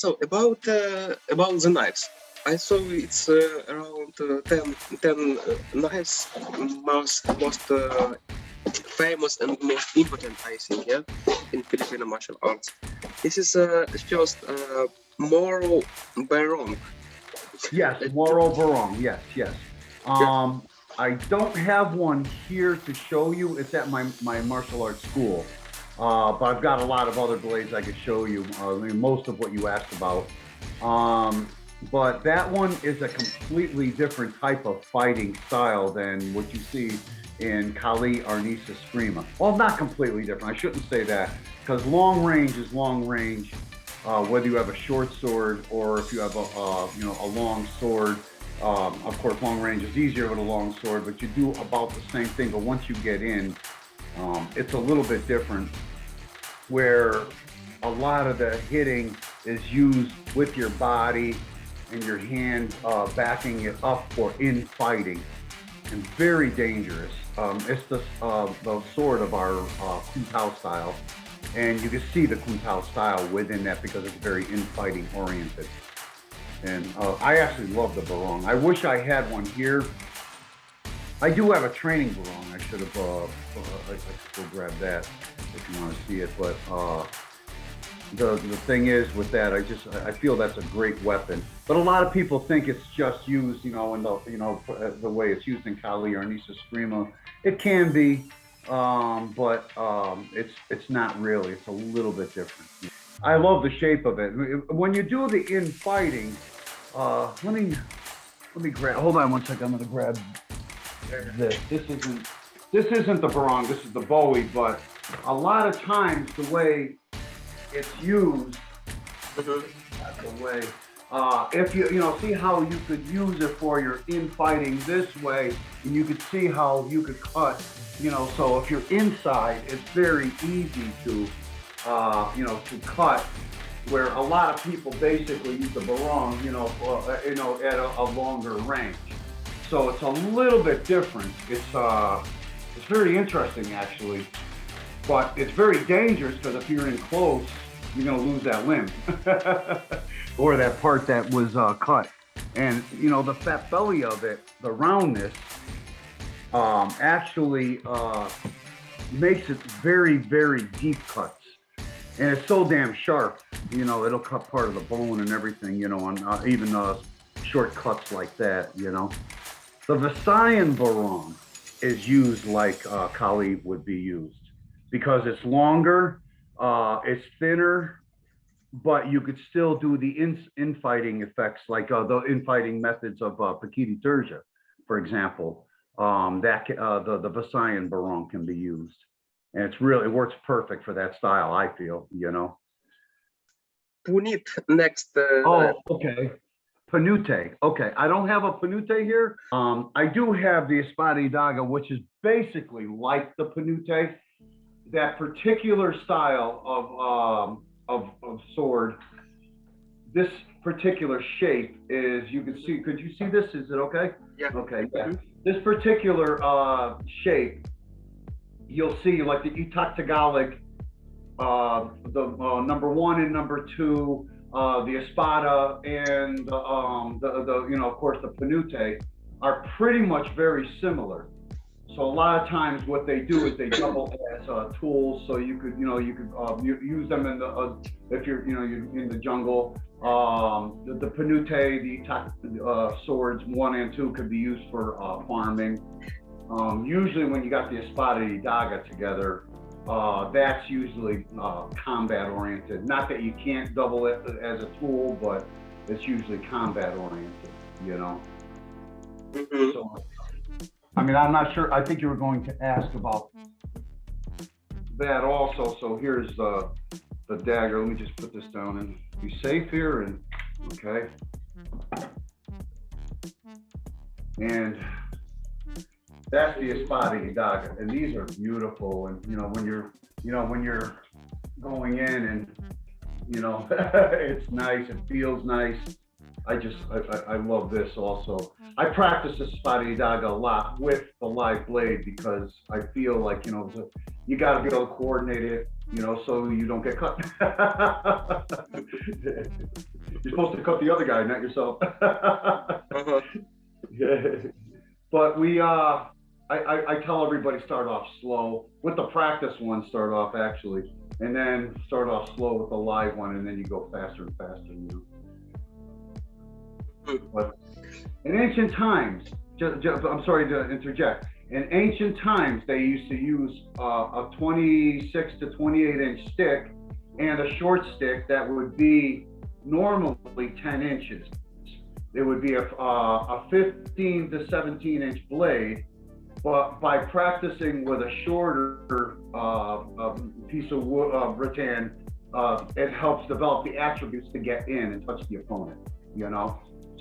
So about the knives, I saw it's around 10 knives, most famous and most important, I think, yeah, in Filipino martial arts. This is just more barong. Yes, Uh, Moro Barong. Yes, yes. yeah, Um, I don't have one here to show you. It's at my martial arts school. But I've got a lot of other blades I could show you. I mean, most of what you asked about. Um, but that one is a completely different type of fighting style than what you see in Kali Arnisa Screama. Well, not completely different. I shouldn't say that because long range is long range, whether you have a short sword or if you have a long sword. Of course, long range is easier with a long sword, but you do about the same thing. But once you get in, it's a little bit different, where a lot of the hitting is used with your body and your hand backing it up for infighting, and very dangerous. It's the sword of our Kuntao style, and you can see the Kuntao style within that because it's very infighting oriented. And I actually love the barong. I wish I had one here. I do have a training barong. I should have. I could go grab that if you want to see it. But the thing is with that, I feel that's a great weapon. But a lot of people think it's just used, in the way it's used in Kali or Nisa Screama. It can be, but it's not really. It's a little bit different. I love the shape of it. When you do the infighting, let me grab. Hold on one second. I'm gonna grab this. This isn't the barong. This is the Bowie. But a lot of times the way it's used, mhm. that's the way. If you see how you could use it for your infighting this way, and you could see how you could cut. So if you're inside, it's very easy to to cut, where a lot of people basically use the barong, at a longer range. So it's a little bit different. It's very interesting actually, but it's very dangerous because if you're in close, you're gonna lose that limb or that part that was cut. And the fat belly of it, the roundness, actually makes it very, very deep cuts. And it's so damn sharp, it'll cut part of the bone and everything, on even short cuts like that. The Visayan barong is used like Kali would be used because it's longer, it's thinner, but you could still do the infighting effects like the infighting methods of Pakiti Terja, for example. The Visayan barong can be used. And it works perfect for that style, I feel. Punit next. Oh, okay. Panute. Okay, I don't have a panute here. I do have the Espada Daga, which is basically like the panute. That particular style of sword, this particular shape is, you can see, could you see this? Is it okay? Yeah. Okay, yeah. Mhm. This particular shape, you'll see like the Itak Tagalog, the number one and number two, the Espada, and of course the Panute are pretty much very similar. So a lot of times what they do is they double as tools, so you could use them in the if you're you're in the jungle. The Panute, the Itak swords 1 and 2 could be used for farming. Usually when you got the Espada y Daga together, that's usually combat oriented. Not that you can't double it as a tool, but it's usually combat oriented, Mhm. So, I mean, I'm not sure, I think you were going to ask about that also. So here's the dagger. Let me just put this down and be safe here, and okay. And that's the Espada y Daga, and these are beautiful. And when you're going in, and it's nice, it feels nice. I love this also. I practice this Spadidaga a lot with the live blade because I feel like, you got to be able to coordinate it, so you don't get cut. You're supposed to cut the other guy, not yourself. Uh-huh. But I tell everybody start off slow with the practice one, start off actually, and then start off slow with the live one, and then you go faster and faster. But in ancient times, I'm sorry to interject. In ancient times, they used to use a 26 to 28 inch stick and a short stick that would be normally 10 inches. It would be a 15 to 17 inch blade, but by practicing with a shorter piece of wood, rattan, it helps develop the attributes to get in and touch the opponent,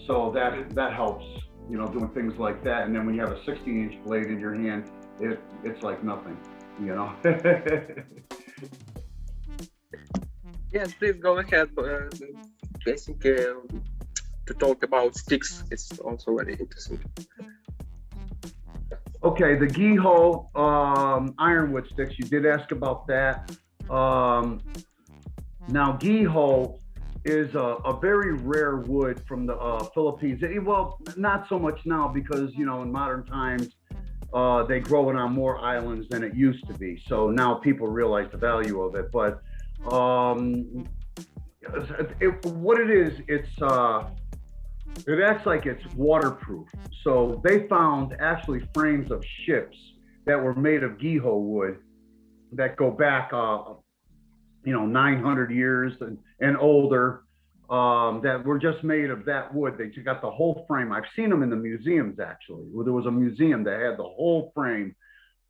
So that helps, doing things like that. And then when you have a 16-inch blade in your hand, it's like nothing, Yes, please go ahead. I think to talk about sticks is also very interesting. Okay, the Giho ironwood sticks, you did ask about that. Now, Giho is a very rare wood from the Philippines. Well, not so much now because, in modern times, they grow it on more islands than it used to be. So now people realize the value of it. But what it is, it acts like it's waterproof. So they found actually frames of ships that were made of Giho wood that go back 900 years and older, that were just made of that wood. They got the whole frame. I've seen them in the museums, actually. There was a museum that had the whole frame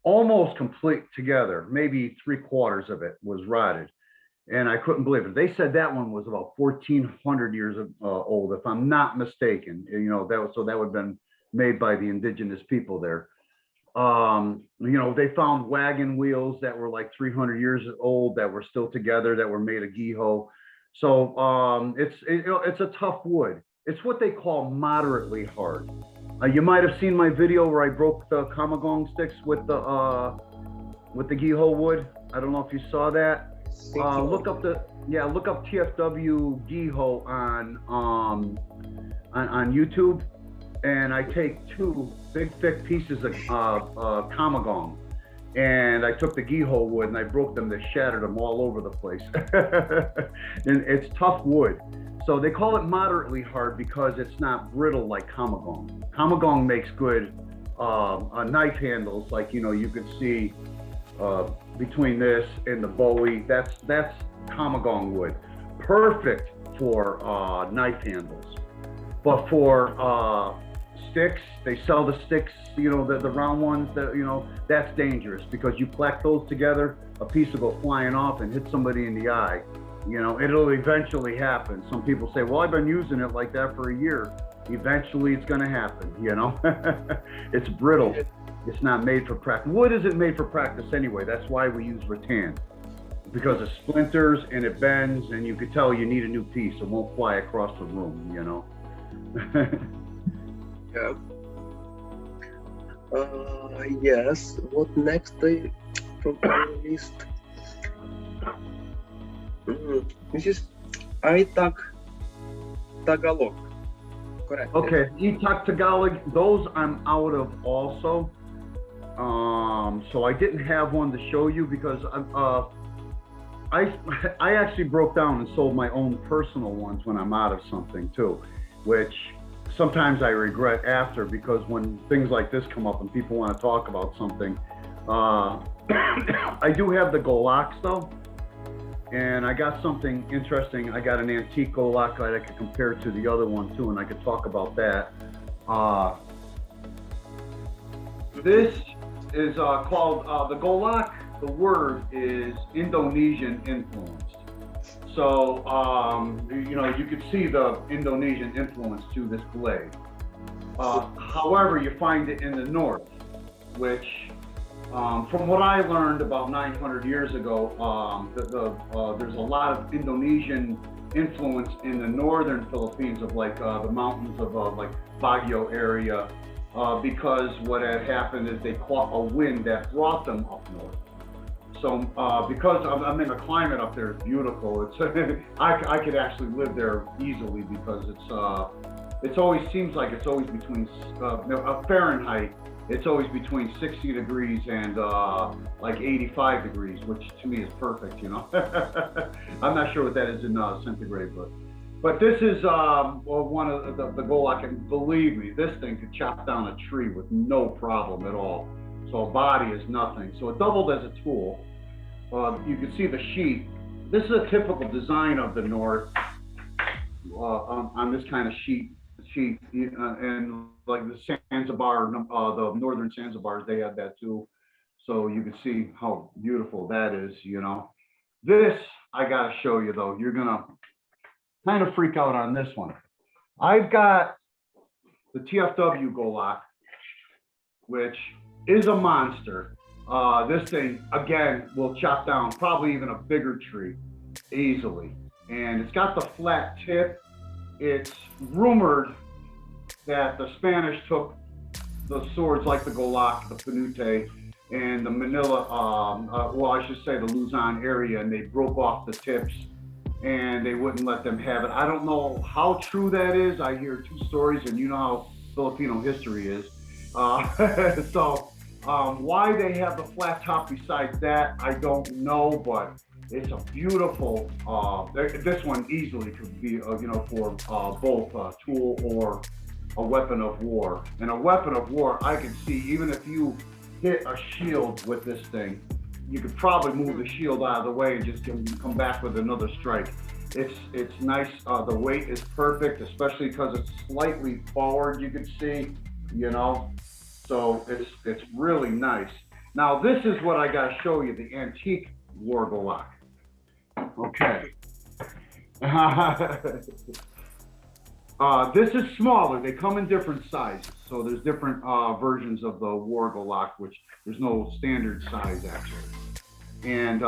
almost complete together. Maybe 3/4 of it was rotted. And I couldn't believe it. They said that one was about 1,400 years old, if I'm not mistaken. So that would have been made by the indigenous people there. They found wagon wheels that were like 300 years old that were still together, that were made of Giho. So it's a tough wood. It's what they call moderately hard. You might have seen my video where I broke the kamagong sticks with the Giho wood. I don't know if you saw that. Look up TFW Giho on YouTube, and I take 2 big thick pieces of kamagong, and I took the Giho wood and I broke them. They shattered them all over the place. And it's tough wood. So they call it moderately hard because it's not brittle like kamagong. Kamagong makes good knife handles, like you could see between this and the Bowie. That's kamagong wood, perfect for knife handles. But for sticks, they sell the sticks, the round ones that, that's dangerous because you clack those together, a piece will go flying off and hit somebody in the eye. It'll eventually happen. Some people say, well, I've been using it like that for a year. Eventually it's gonna happen, It's brittle. It's not made for practice. Wood isn't made for practice anyway. That's why we use rattan, because it splinters and it bends, and you could tell you need a new piece. It won't fly across the room, Yeah. Yes. What next from our list? This is Itak Tagalog. Correct. Okay, Itak Tagalog. Those I'm out of also. So I didn't have one to show you because I actually broke down and sold my own personal ones when I'm out of something too, which sometimes I regret after, because when things like this come up and people want to talk about something, I do have the Golaks though, and I got something interesting. I got an antique Golak that I could compare to the other one too, and I could talk about that. This is called the Golak. The word is Indonesian influenced. So, you could see the Indonesian influence to this blade. However, you find it in the north, which, from what I learned about 900 years ago, there's a lot of Indonesian influence in the northern Philippines of like the mountains of like Baguio area, because what had happened is they caught a wind that brought them up north. So because I'm in a climate up there, it's beautiful. It's I could actually live there easily because it's always seems like it's always between Fahrenheit. It's always between 60 degrees and like 85 degrees, which to me is perfect, you know. I'm not sure what that is in centigrade, but this is one of the Golok, and believe me, this thing could chop down a tree with no problem at all. So a body is nothing. So it doubled as a tool. You can see the sheath. This is a typical design of the North on this kind of sheath, and like the Zanzibar, the northern Zanzibars, they had that too. So you can see how beautiful that is, you know. This, I gotta show you though, you're gonna kind of freak out on this one. I've got the TFW Golok, which is a monster. This thing, again, will chop down probably even a bigger tree easily. And it's got the flat tip. It's rumored that the Spanish took the swords like the Golok, the Pinute, and the Manila, well, I should say the Luzon area, and they broke off the tips and they wouldn't let them have it. I don't know how true that is. I hear two stories, and you know how Filipino history is. Why they have the flat top besides that, I don't know, but it's a beautiful, this one easily could be, you know, for both a tool or a weapon of war. And a weapon of war, I can see, even if you hit a shield with this thing, you could probably move the shield out of the way and just come back with another strike. It's nice. The weight is perfect, especially because it's slightly forward, you can see, you know. So it's really nice. Now this is what I gotta show you, the antique war Golok. Okay. This is smaller. They come in different sizes. So there's different versions of the war Golok, which there's no standard size actually. And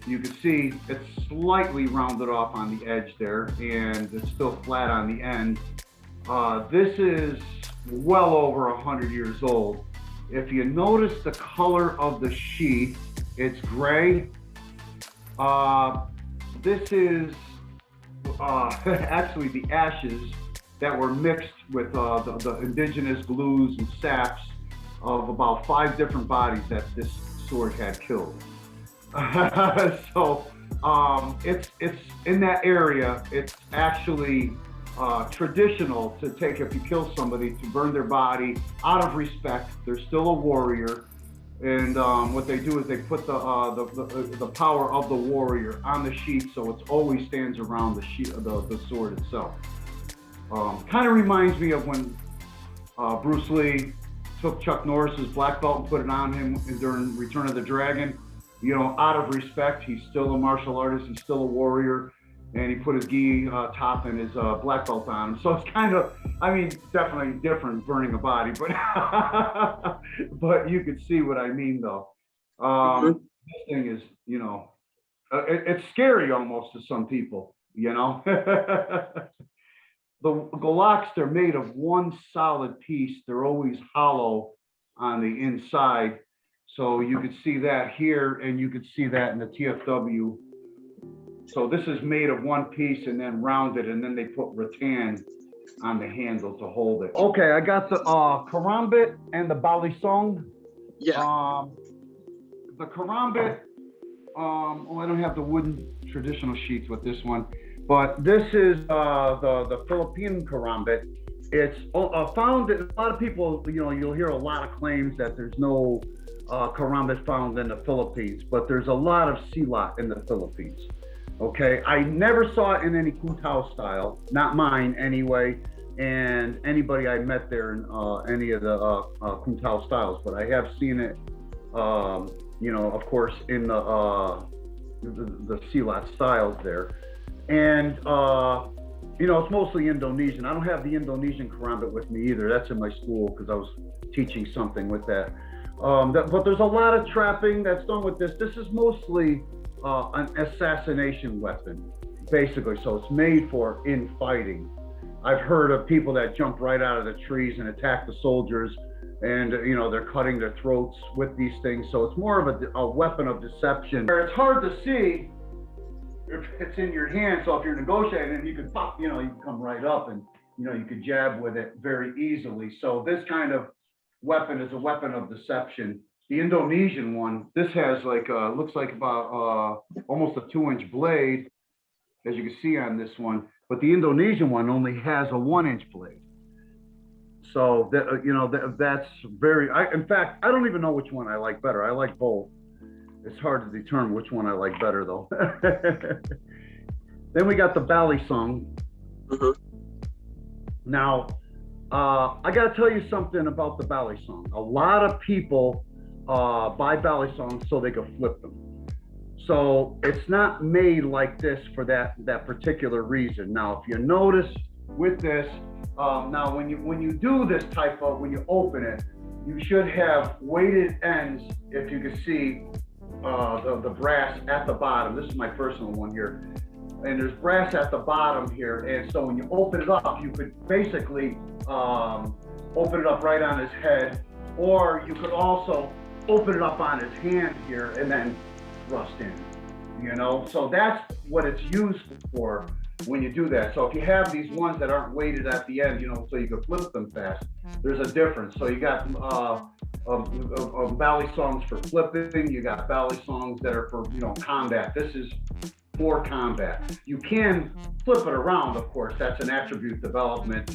you can see it's slightly rounded off on the edge there, and it's still flat on the end. This is well over 100 years old. If you notice the color of the sheath, it's gray. This is actually the ashes that were mixed with the indigenous glues and saps of about 5 different bodies that this sword had killed. So it's in that area. It's actually traditional to take, if you kill somebody, to burn their body out of respect. They're still a warrior, and what they do is they put the power of the warrior on the sheath, so it always stands around the sword itself. Kind of reminds me of when Bruce Lee took Chuck Norris's black belt and put it on him during Return of the Dragon. You know, out of respect, he's still a martial artist, he's still a warrior, and he put his gi top and his black belt on him. So it's kind of, I mean, definitely different burning a body, but but you could see what I mean though. This thing is, you know, it's scary almost to some people, you know. The Goloks, they're made of one solid piece. They're always hollow on the inside. So you could see that here, and you could see that in the TFW. So this is made of one piece and then rounded, and then they put rattan on the handle to hold it. Okay, I got the karambit and the balisong. Yeah. The karambit, oh, I don't have the wooden traditional sheets with this one, but this is the Philippine karambit. It's found, a lot of people, you know, you'll hear a lot of claims that there's no karambit found in the Philippines, but there's a lot of silat in the Philippines. Okay, I never saw it in any Kuntao style, not mine anyway, and anybody I met there in any of the Kuntao styles, but I have seen it, you know, of course, in the silat styles there. And, you know, it's mostly Indonesian. I don't have the Indonesian karambit with me either. That's in my school because I was teaching something with that. But there's a lot of trapping that's done with this. This is mostly an assassination weapon. basically. So it's made for infighting. I've heard of people that jump right out of the trees and attack the soldiers, and they're cutting their throats with these things. So it's more of a weapon of deception. It's hard to see if it's in your hand. So if you're negotiating, you could pop, you can come right up and you could jab with it very easily. So this kind of weapon is a weapon of deception. The Indonesian one, this has like looks like about almost a 2-inch blade, as you can see on this one. But the Indonesian one only has a 1-inch blade. So that, that's very. In fact, I don't even know which one I like better. I like both. It's hard to determine which one I like better, though. Then we got the bally song. Now, I got to tell you something about the bally song. A lot of people buy bally songs so they can flip them. So it's not made like this for that particular reason. Now, if you notice with this, now when you do this type of, when you open it, you should have weighted ends, if you can see the brass at the bottom. This is my personal one here. And there's brass at the bottom here. And so when you open it up, you could basically open it up right on his head, or you could also open it up on his hand here and then thrust in, So that's what it's used for when you do that. So if you have these ones that aren't weighted at the end, so you can flip them fast, there's a difference. So you got bally songs for flipping, you got bally songs that are for, combat. This is for combat. You can flip it around, of course. That's an attribute development.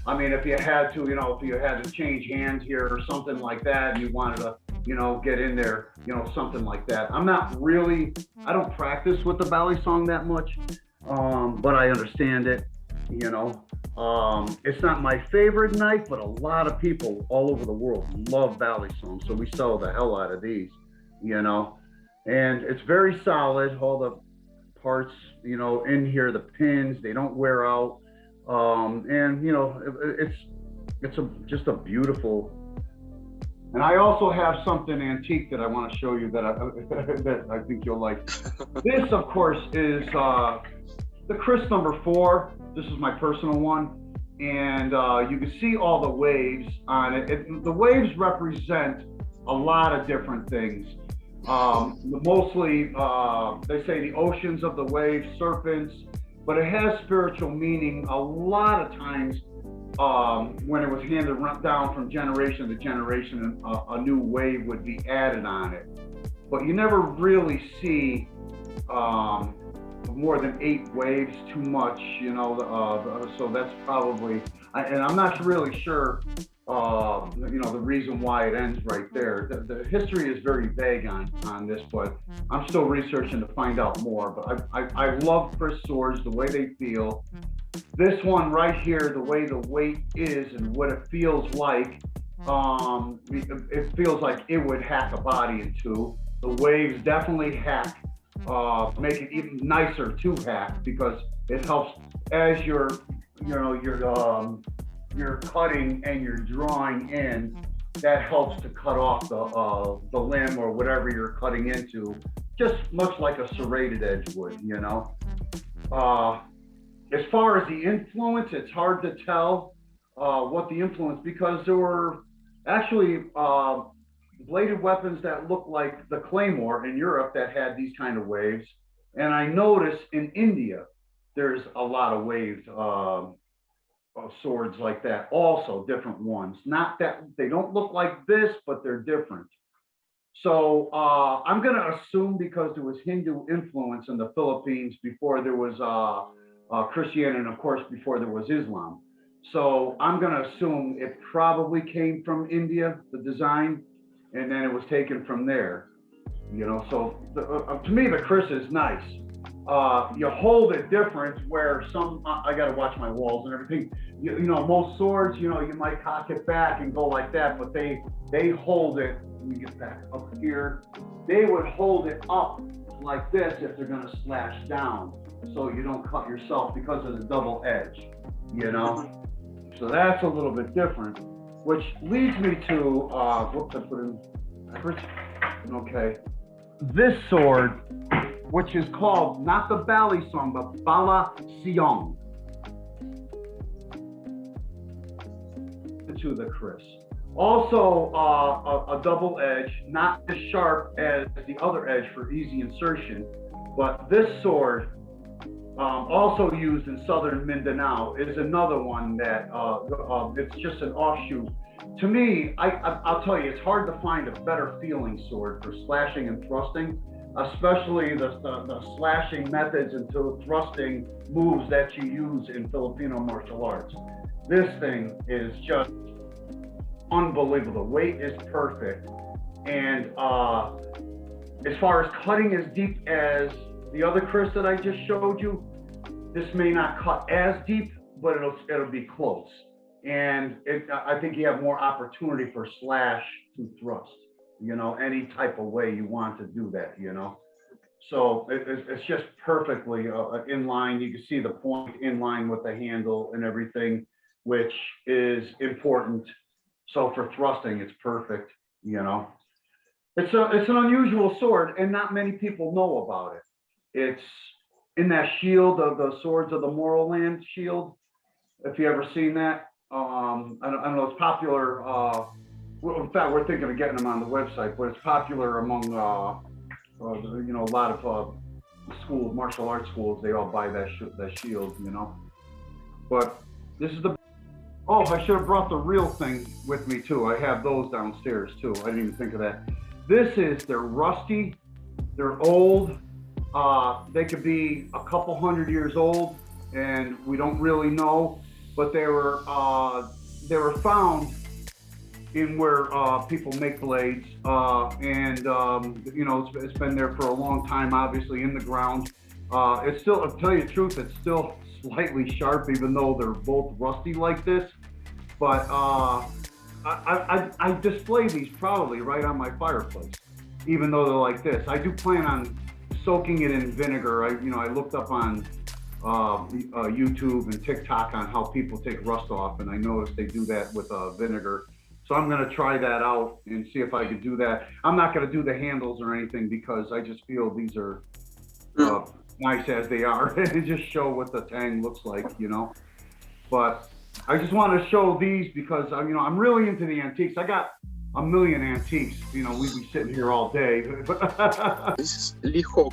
I mean, if you had to, if you had to change hands here or something like that, and you wanted to, get in there, something like that. I don't practice with the bally song that much, but I understand it. It's not my favorite knife, but a lot of people all over the world love bally songs, so we sell the hell out of these, and it's very solid. All the parts, in here, the pins, they don't wear out, and it's just a beautiful. And I also have something antique that I want to show you that I think you'll like. This, of course, is the Chris #4. This is my personal one, and you can see all the waves on it. The waves represent a lot of different things. Mostly, they say the oceans of the waves, serpents, but it has spiritual meaning. A lot of times, when it was handed down from generation to generation, a new wave would be added on it. But you never really see more than 8 waves too much, so that's probably, and I'm not really sure, the reason why it ends right there. The history is very vague on this, but I'm still researching to find out more. But I love Chris swords, the way they feel. This one right here, the way the weight is and what it feels like, it feels like it would hack a body in two. The waves definitely hack, make it even nicer to hack, because it helps as you're cutting and you're drawing in. That helps to cut off the limb or whatever you're cutting into, just much like a serrated edge would, As far as the influence, it's hard to tell what the influence, because there were actually bladed weapons that looked like the claymore in Europe that had these kind of waves. And I noticed in India, there's a lot of waved swords like that, also different ones. Not that they don't look like this, but they're different. So I'm going to assume, because there was Hindu influence in the Philippines before there was Christianity, and of course before there was Islam. So I'm going to assume it probably came from India, the design, and then it was taken from there. So to me, the Chris is nice. You hold it different, where some, I got to watch my walls and everything. Most swords, you might cock it back and go like that, but they hold it. Let me get back up here. They would hold it up like this if they're going to slash down, so you don't cut yourself because of the double edge, So that's a little bit different, which leads me to, whoops, I put in backwards. Okay. This sword which is called not the Bally song, but Bala Siong. To the Chris. Also, a double edge, not as sharp as the other edge for easy insertion, but this sword, also used in southern Mindanao, is another one that it's just an offshoot. To me, I'll tell you, it's hard to find a better feeling sword for slashing and thrusting, especially the slashing methods and thrusting moves that you use in Filipino martial arts. This thing is just unbelievable. The weight is perfect. And as far as cutting as deep as the other Chris that I just showed you, this may not cut as deep, but it'll be close. And I think you have more opportunity for slash to thrust, you know, any type of way you want to do that, you know. So it's just perfectly in line. You can see the point in line with the handle and everything, which is important. So for thrusting, it's perfect, you know. It's an unusual sword, and not many people know about it. It's in that shield of the Swords of the Moral-Land shield. If you ever seen that, I don't know. It's popular. In fact, we're thinking of getting them on the website, but it's popular among you know, a lot of schools, martial arts schools. They all buy that shield, you know. But this is the. Oh, I should have brought the real thing with me too. I have those downstairs too. I didn't even think of that. They're rusty, they're old. They could be a couple hundred years old, and we don't really know. But they were found in where people make blades, and you know, it's been there for a long time, obviously in the ground. It's still, I'll tell you the truth, it's still slightly sharp, even though they're both rusty like this. But I display these probably right on my fireplace, even though they're like this. I do plan on soaking it in vinegar. I looked up on YouTube and TikTok on how people take rust off, and I noticed they do that with vinegar. So I'm going to try that out and see if I could do that. I'm not going to do the handles or anything because I just feel these are nice as they are, and just show what the tang looks like, you know. But I just want to show these because you know, I'm really into the antiques. I got a million antiques. You know, we'd be sitting here all day. This is Lihok.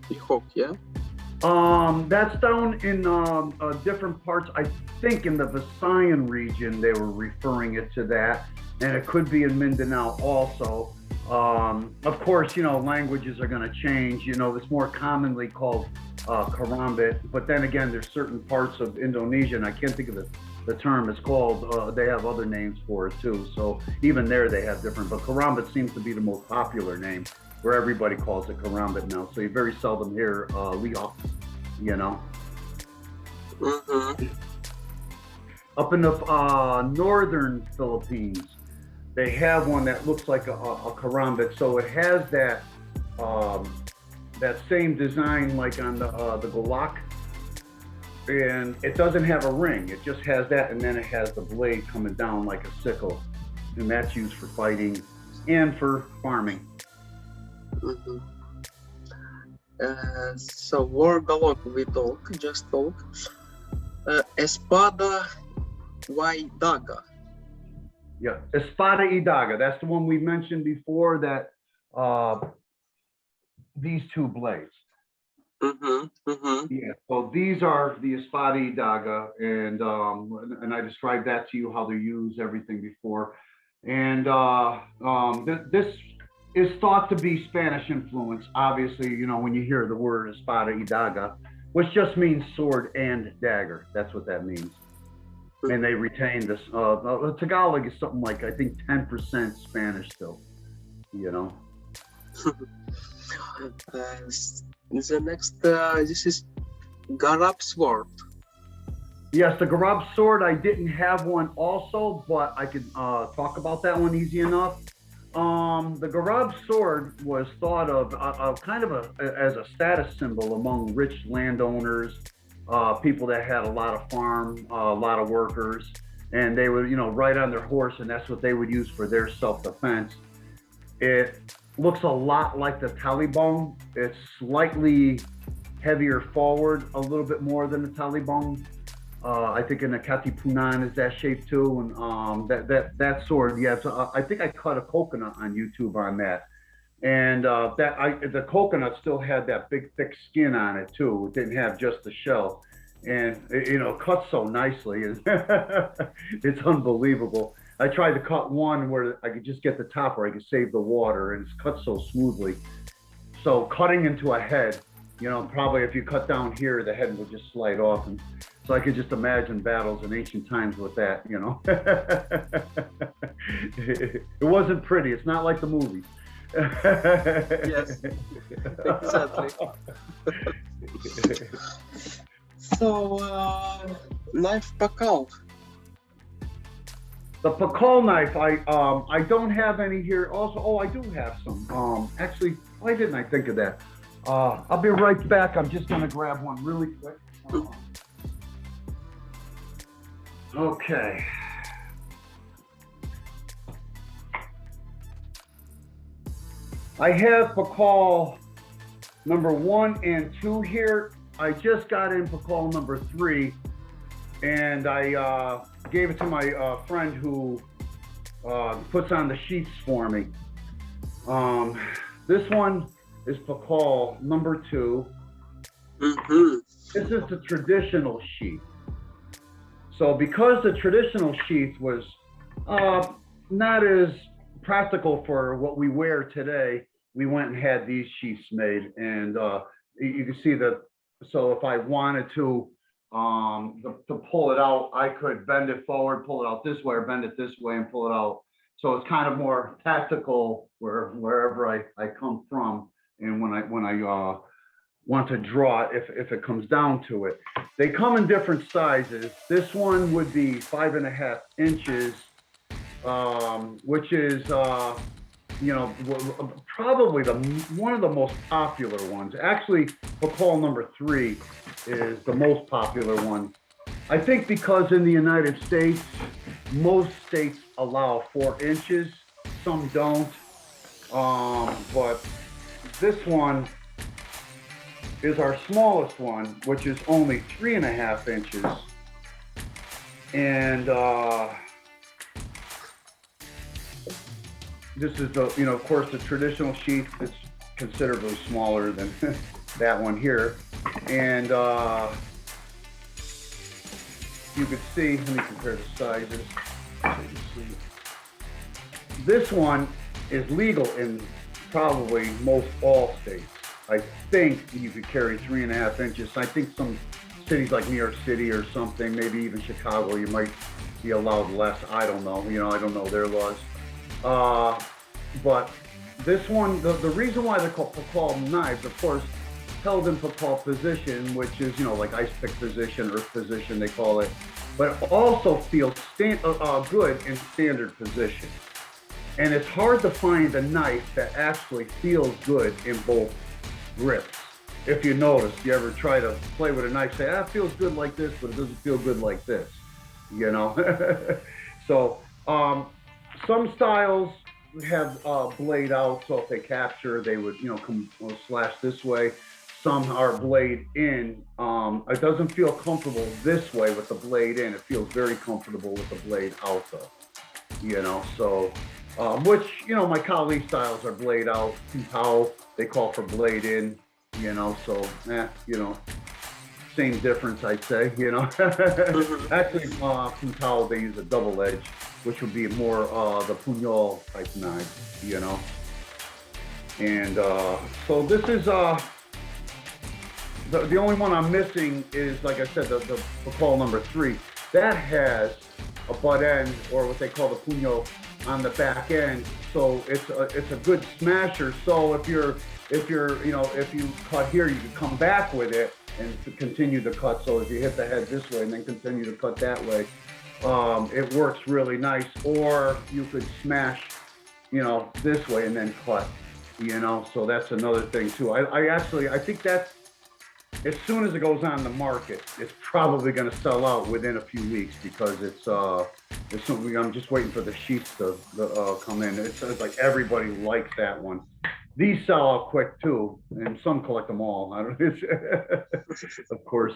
Lihok, yeah. That's down in different parts. I think in the Visayan region they were referring it to that, and it could be in Mindanao also. Of course, you know, languages are going to change. You know, it's more commonly called karambit, but then again, there's certain parts of Indonesia, and I can't think of the term it's called. They have other names for it too. So even there, they have different. But karambit seems to be the most popular name, where everybody calls it karambit now. So you very seldom hear lihok, you know. Mm-hmm. Up in the northern Philippines, they have one that looks like a karambit. So it has that that same design like on the golak, and it doesn't have a ring. It just has that, and then it has the blade coming down like a sickle, and that's used for fighting and for farming. Mm-hmm. So word galog we just talk. Espada y daga. Yeah, espada y daga. That's the one we mentioned before. That these two blades. Mm-hmm. Mm-hmm. Yeah. So these are the espada y daga, and I described that to you how they're used, everything before, and this is thought to be Spanish influence. Obviously, you know, when you hear the word espada y daga, which just means sword and dagger. That's what that means. And they retain this. Tagalog is something like, I think, 10% Spanish still, you know. The next, this is Garab sword. Yes, the Garab sword, I didn't have one also, but I could talk about that one easy enough. The Garab sword was thought of kind of as a status symbol among rich landowners, people that had a lot of farm, a lot of workers, and they would, you know, ride on their horse, and that's what they would use for their self-defense. It looks a lot like the Talibong. It's slightly heavier forward, a little bit more than the Talibong. I think in the Katipunan is that shape too, and that sword. Yeah, so, I think I cut a coconut on YouTube on that, and the coconut still had that big thick skin on it too. It didn't have just the shell, and it cuts so nicely. It's unbelievable. I tried to cut one where I could just get the top where I could save the water, and it's cut so smoothly. So cutting into a head, probably if you cut down here, the head will just slide off. And so I could just imagine battles in ancient times with that, It wasn't pretty. It's not like the movies. Yes, exactly. So, knife pakal. The pakal knife, I don't have any here. Also, I do have some. Actually, why didn't I think of that? I'll be right back. I'm just gonna grab one really quick. Okay. I have pakal number 1 and 2 here. I just got in pakal number 3, and I gave it to my friend who puts on the sheets for me. This one is pakal number 2. Mm-hmm. This is the traditional sheath. So because the traditional sheath was not as practical for what we wear today, we went and had these sheaths made. And you can see that. So if I wanted to pull it out, I could bend it forward, pull it out this way, or bend it this way and pull it out. So it's kind of more tactical wherever I come from, and when I want to draw it, if it comes down to it. They come in different sizes. This one would be 5.5 inches, which is probably one of the most popular ones. Actually, pakal number 3 is the most popular one. I think because in the United States, most states allow 4 inches, some don't. But this one is our smallest one, which is only 3.5 inches. And this is of course, the traditional sheath. It's considerably smaller than that one here. And you could see, let me compare the sizes. So you see. This one is legal in probably most all states. I think you could carry 3.5 inches. I think some cities like New York City or something, maybe even Chicago, you might be allowed less. I don't know. I don't know their laws. But this one, the reason why they're called pakal knives, of course, held in pakal position, which is, like ice pick position, earth position, they call it. But it also feels good in standard position. And it's hard to find a knife that actually feels good in both grips. If you notice, you ever try to play with a knife, say, it feels good like this, but it doesn't feel good like this, So some styles have blade out, so if they capture, they would, come slash this way. Some are blade in. It doesn't feel comfortable this way with the blade in. It feels very comfortable with the blade out though, So, which, my Kali styles are blade out. Kuntao, they call for blade in, so, same difference, I'd say, Actually, Kuntao, they use a double edge, which would be more the puñal type knife, And so this is, the only one I'm missing is, like I said, the pakal number 3. That has a butt end, or what they call the puño, on the back end. So it's a good smasher. So if you cut here, you can come back with it and to continue the cut. So if you hit the head this way and then continue to cut that way, it works really nice. Or you could smash, this way and then cut, So that's another thing too. I think as soon as it goes on the market, it's probably going to sell out within a few weeks because it's something. I'm just waiting for the sheets to come in. It's like everybody likes that one. These sell out quick too, and some collect them all. I don't. It's, of course,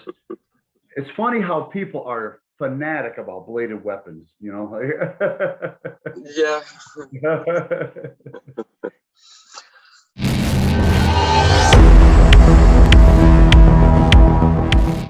it's funny how people are fanatic about bladed weapons. You know. Yeah.